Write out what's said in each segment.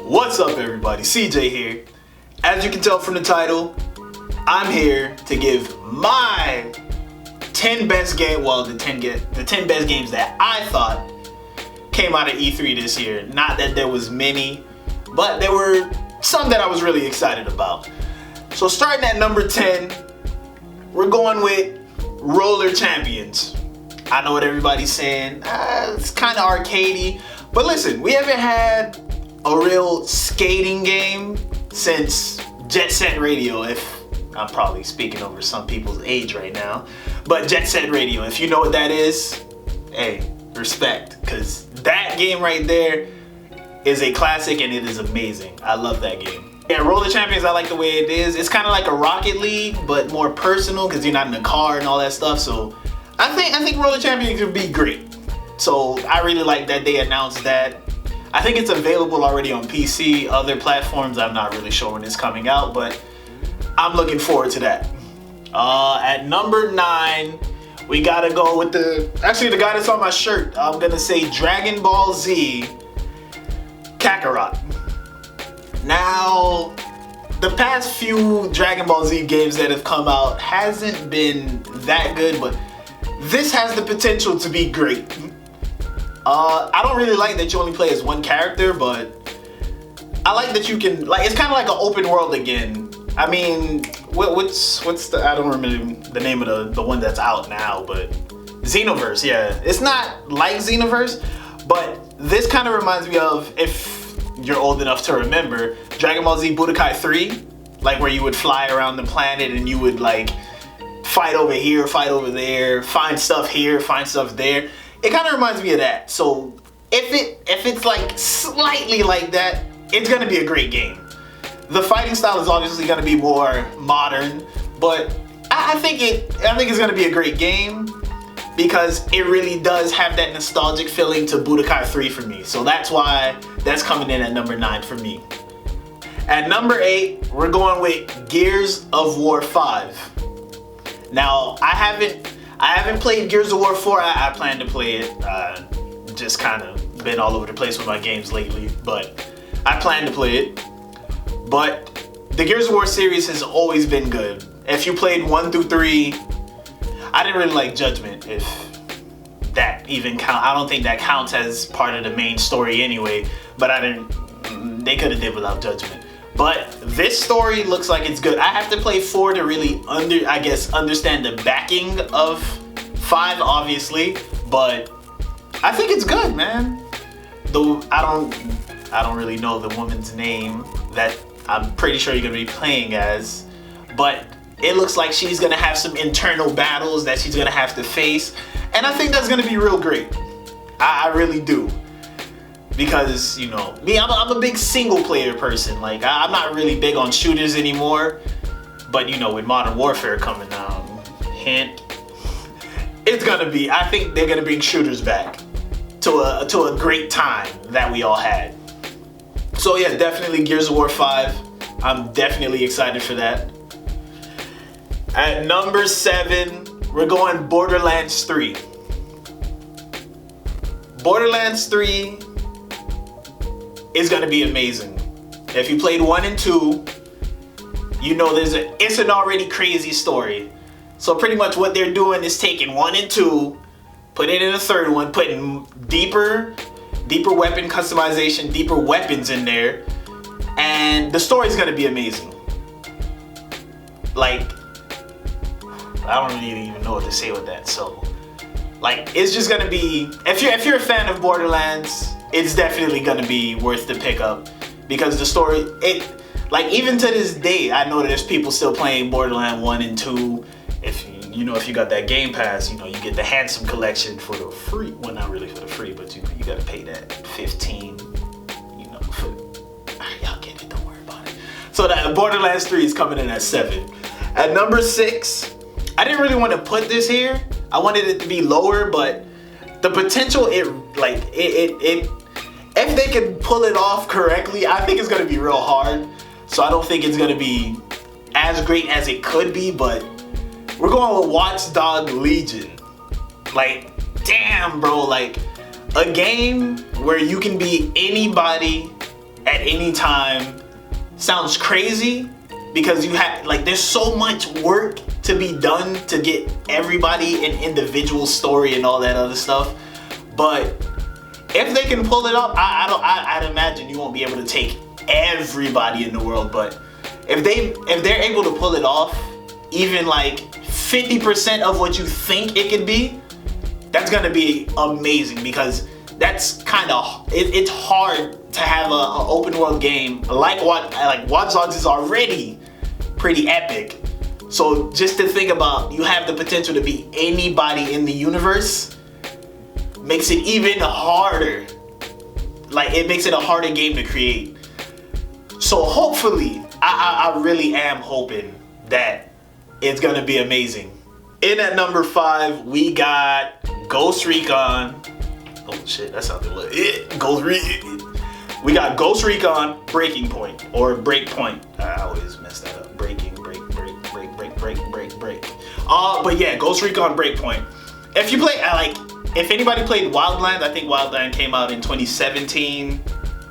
What's up, everybody? CJ here. As you can tell from the title, I'm here to give my 10 best game, the 10 best games that I thought came out of E3 this year. Not that there was many, but there were some that I was really excited about. So starting at number 10, we're going with Roller Champions. I know what everybody's saying. It's kind of arcadey, but listen, we haven't had a real skating game since Jet Set Radio. If I'm probably speaking over some people's age right now, but Jet Set Radio, if you know what that is, hey, respect, because that game right there is a classic and it is amazing. I love that game. Yeah, Roller Champions, I like the way it is. It's kind of like a Rocket League, but more personal because you're not in a car and all that stuff. So I think Roller Champions could be great. So I really like that they announced that. I think it's available already on PC. Other platforms, I'm not really sure when it's coming out, but I'm looking forward to that. At number 9, we gotta go with the guy that's on my shirt. I'm gonna say Dragon Ball Z Kakarot. Now, the past few Dragon Ball Z games that have come out hasn't been that good, but this has the potential to be great. I don't really like that you only play as one character, but I like that you can, it's kind of like an open world again. I mean, what's the, I don't remember the name of the one that's out now, but Xenoverse, yeah. It's not like Xenoverse, but this kind of reminds me of, if you're old enough to remember, Dragon Ball Z Budokai 3, like where you would fly around the planet and you would like fight over here, fight over there, find stuff here, find stuff there. It kind of reminds me of that. So if it's like slightly like that, it's gonna be a great game. The fighting style is obviously gonna be more modern, but I think it's gonna be a great game because it really does have that nostalgic feeling to Budokai 3 for me. So that's why that's coming in at number 9 for me. At number 8, we're going with Gears of War 5. Now, I haven't played Gears of War 4. I plan to play it. Just kind of been all over the place with my games lately, but I plan to play it. But the Gears of War series has always been good. If you played 1 through 3, I didn't really like Judgment, if that even count. I don't think that counts as part of the main story anyway, but they could have did without Judgment. But this story looks like it's good. I have to play 4 to really understand the backing of 5, obviously, but I think it's good, man. Though I don't really know the woman's name that I'm pretty sure you're gonna be playing as, but it looks like she's gonna have some internal battles that she's gonna have to face, and I think that's gonna be real great. I really do. Because, you know, me, I'm a big single player person. Like, I'm not really big on shooters anymore. But, you know, with Modern Warfare coming down, hint, it's gonna be, I think they're gonna bring shooters back to a great time that we all had. So yeah, definitely Gears of War 5. I'm definitely excited for that. At number 7, we're going Borderlands 3. Borderlands 3 is gonna be amazing. If you played 1 and 2, you know it's an already crazy story. So pretty much what they're doing is taking 1 and 2, putting it in a third one, putting deeper weapon customization, deeper weapons in there, and the story's gonna be amazing. Like, I don't really even know what to say with that. So, like, it's just gonna be, if you're a fan of Borderlands, it's definitely gonna be worth the pickup because the story, even to this day, I know that there's people still playing Borderlands 1 and 2. If you got that Game Pass, you get the Handsome Collection for the free. Well, not really for the free, but you gotta pay that 15. Y'all get it. Don't worry about it. So that Borderlands 3 is coming in at 7. At number 6, I didn't really want to put this here. I wanted it to be lower, but the potential, if they can pull it off correctly, I think it's gonna be real hard. So I don't think it's gonna be as great as it could be, but we're going with Watch Dogs Legion. Like, damn, bro, like a game where you can be anybody at any time sounds crazy because you have like there's so much work to be done to get everybody an individual story and all that other stuff. But if they can pull it off, I'd imagine you won't be able to take everybody in the world, but if they're able to pull it off, even like 50% of what you think it could be, that's gonna be amazing, because that's kind of it's hard to have a open world game like Watch Dogs is already pretty epic. So just to think about you have the potential to be anybody in the universe makes it even harder. Like it makes it a harder game to create. So hopefully, I really am hoping that it's gonna be amazing. In at number 5, we got Ghost Recon. Oh shit, that sounded like we got Ghost Recon Breaking Point or Breakpoint. I always mess that up. Break. But yeah, Ghost Recon Breakpoint. If you play if anybody played Wildlands, I think Wildlands came out in 2017.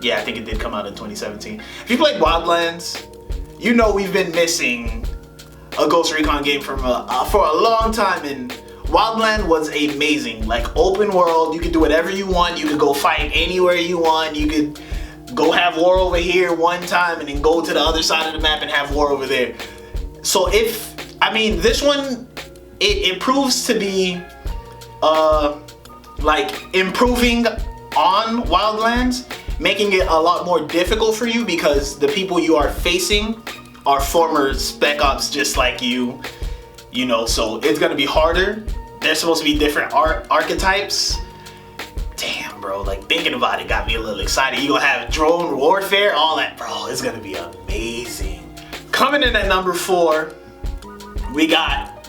Yeah, I think it did come out in 2017. If you played Wildlands, you know we've been missing a Ghost Recon game for a long time, and Wildlands was amazing. Like open world, you could do whatever you want. You could go fight anywhere you want. You could go have war over here one time and then go to the other side of the map and have war over there. So this one, it proves to be improving on Wildlands, making it a lot more difficult for you because the people you are facing are former Spec Ops just like you, so it's gonna be harder. There's supposed to be different archetypes. Damn, bro, like thinking about it got me a little excited. You gonna have drone warfare, all that, bro, it's gonna be amazing. Coming in at number 4, we got,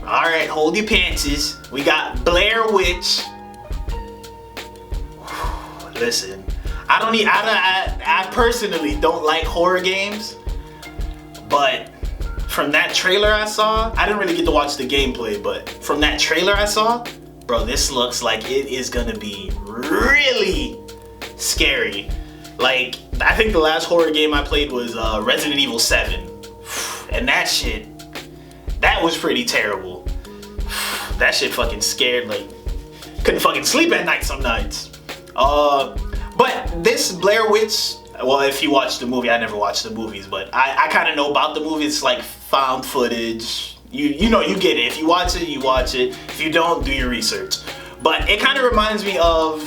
all right, hold your pantses. We got Blair Witch. Listen, I personally don't like horror games, but from that trailer I saw, I didn't really get to watch the gameplay, but from that trailer I saw, bro, this looks like it is gonna be really scary. Like, I think the last horror game I played was Resident Evil 7, and that was pretty terrible. That shit fucking scared, like, couldn't fucking sleep at night some nights. But this Blair Witch, well, if you watch the movie, I never watched the movies, but I kind of know about the movie. It's like found footage. You know, you get it. If you watch it, you watch it. If you don't, do your research. But it kind of reminds me of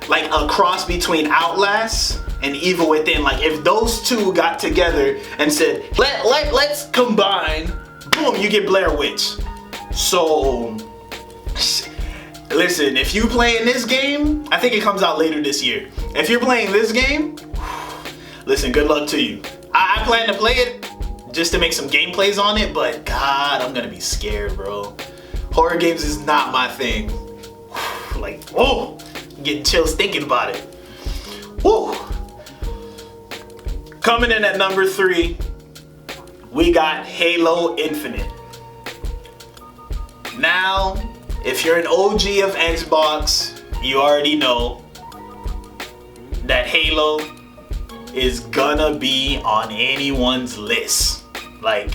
like a cross between Outlast and Evil Within. Like if those two got together and said, let's combine, boom, you get Blair Witch. So listen, if you play in this game, I think it comes out later this year. If you're playing this game, listen, good luck to you. I plan to play it just to make some gameplays on it, but God, I'm gonna be scared, bro. Horror games is not my thing. Like, whoa, I'm getting chills thinking about it. Whoa. Coming in at number 3, we got Halo Infinite. Now, if you're an OG of Xbox, you already know that Halo is gonna be on anyone's list. Like,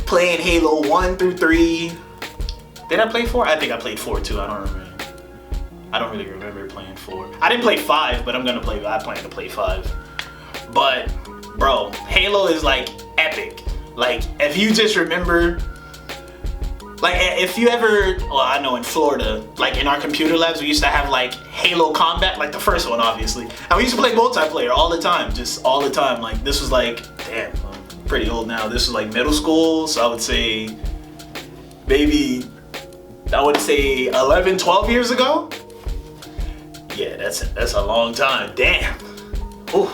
playing Halo 1 through 3. Did I play 4? I think I played 4 too, I don't really remember playing 4. I didn't play 5, but I plan to play 5. But, bro, Halo is like epic. Like, if you just remember, like, if you ever, well, I know in Florida, like in our computer labs, we used to have like Halo Combat, like the first one, obviously. And we used to play multiplayer all the time, just all the time. Like, this was like, damn, I'm pretty old now. This was like middle school, so I would say maybe, 11, 12 years ago. Yeah, that's a long time. Damn. Ooh,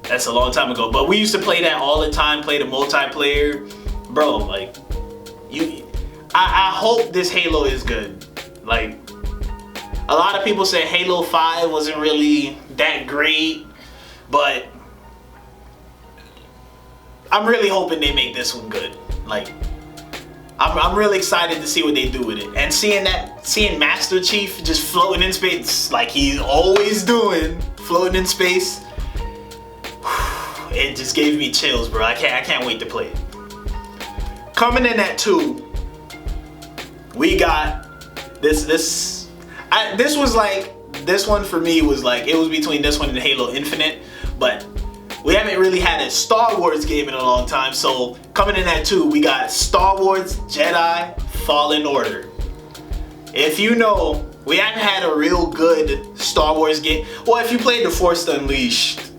that's a long time ago. But we used to play that all the time, play the multiplayer. Bro, like, I hope this Halo is good. Like, a lot of people say Halo 5 wasn't really that great, but I'm really hoping they make this one good. Like, I'm really excited to see what they do with it. And seeing Master Chief just floating in space like he's always doing, floating in space, it just gave me chills, bro. I can't wait to play it. Coming in at 2, we got this was like, this one for me was like, it was between this one and Halo Infinite, but we haven't really had a Star Wars game in a long time. So coming in at 2, we got Star Wars Jedi Fallen Order. If you know, we haven't had a real good Star Wars game. Well, if you played The Force Unleashed,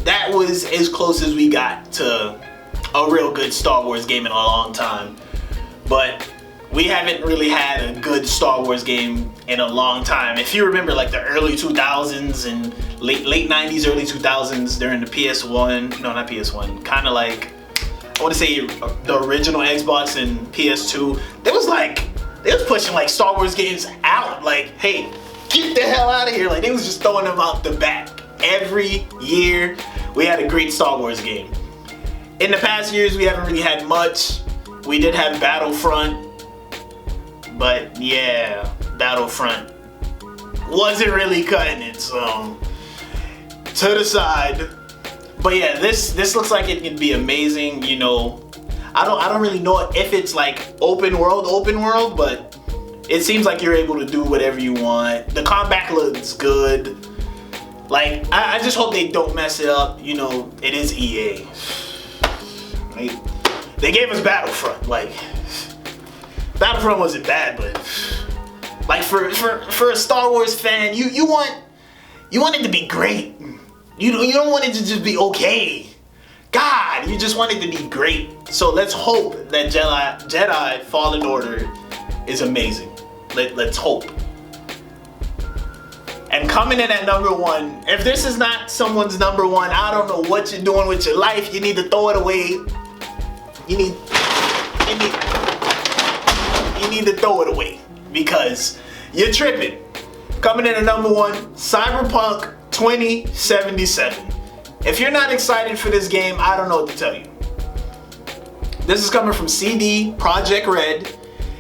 that was as close as we got to a real good Star Wars game in a long time. But we haven't really had a good Star Wars game in a long time. If you remember, like the early 2000s and late 90s, early 2000s, during the PS1, no, not PS1, kind of like, I want to say the original Xbox and PS2, they was pushing like Star Wars games out, like, hey, get the hell out of here. Like, they was just throwing them out the back. Every year, we had a great Star Wars game. In the past years, we haven't really had much. We did have Battlefront, but yeah, Battlefront wasn't really cutting it, so to the side. But yeah, this looks like it can be amazing. You know, I don't really know if it's like open world, but it seems like you're able to do whatever you want. The combat looks good. Like, I just hope they don't mess it up. You know, it is EA. They gave us Battlefront. Like, Battlefront wasn't bad, but like for a Star Wars fan, you want it to be great. You don't want it to just be okay. God, you just want it to be great. So let's hope that Jedi Fallen Order is amazing. Let's hope. And coming in at number 1, if this is not someone's number 1, I don't know what you're doing with your life. You need to throw it away. You need to throw it away because you're tripping. Coming in at number 1, Cyberpunk 2077. If you're not excited for this game, I don't know what to tell you. This is coming from CD Projekt Red.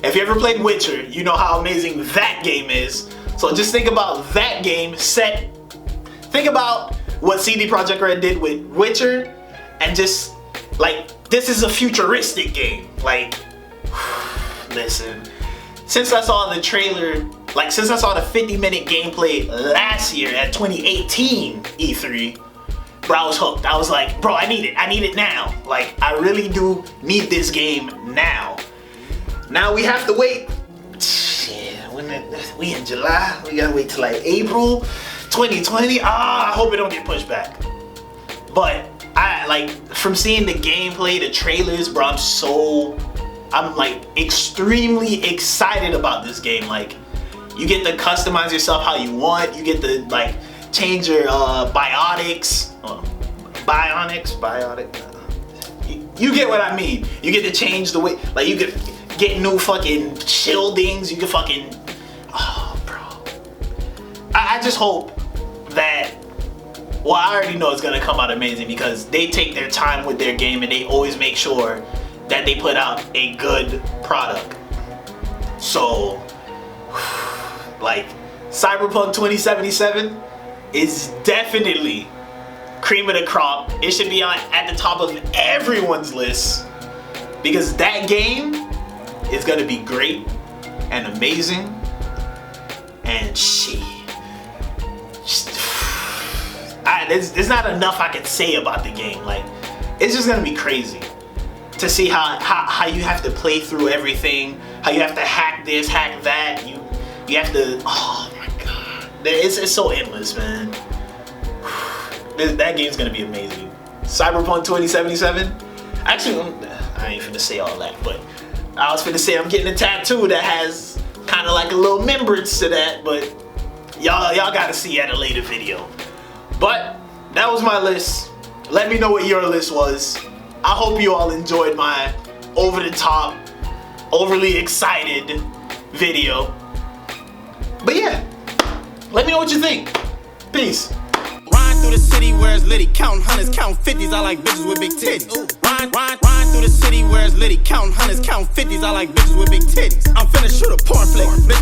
If you ever played Witcher, you know how amazing that game is. So just think about that game set. Think about what CD Projekt Red did with Witcher, and just like, this is a futuristic game. Like, listen, since I saw the trailer, like since I saw the 50-minute gameplay last year at 2018 E3, bro, I was hooked. I was like, bro, I need it now. Like, I really do need this game now. Now we have to wait. We in July, we gotta wait till like April 2020. I hope it don't get pushed back. But I like, from seeing the gameplay, the trailers, bro, I'm like extremely excited about this game. Like, you get to customize yourself how you want. You get to like change your biotics. You get what I mean. You get to change the way, like you could get new fucking shieldings. You can fucking, oh bro. I just hope that, well, I already know it's gonna come out amazing because they take their time with their game and they always make sure that they put out a good product. So, like, Cyberpunk 2077 is definitely cream of the crop. It should be at the top of everyone's list because that game is gonna be great and amazing, and there's not enough I can say about the game. Like, it's just gonna be crazy to see how you have to play through everything, how you have to hack this, hack that. You have to, oh my god, it's so endless, man. That game's gonna be amazing. Cyberpunk 2077. Actually, I ain't finna say all that, but I was finna say I'm getting a tattoo that has kind of like a little remembrance to that, but y'all gotta see at a later video. But that was my list. Let me know what your list was. I hope you all enjoyed my over the top, overly excited video. But yeah, let me know what you think. Peace. Ride through the city where it's litty, counting hundreds, counting 50s. I like bitches with big titties. Ride through the city where it's litty. Counting hundreds, counting 50s. I like bitches with big titties. I'm finna shoot a porn flick. Bitch,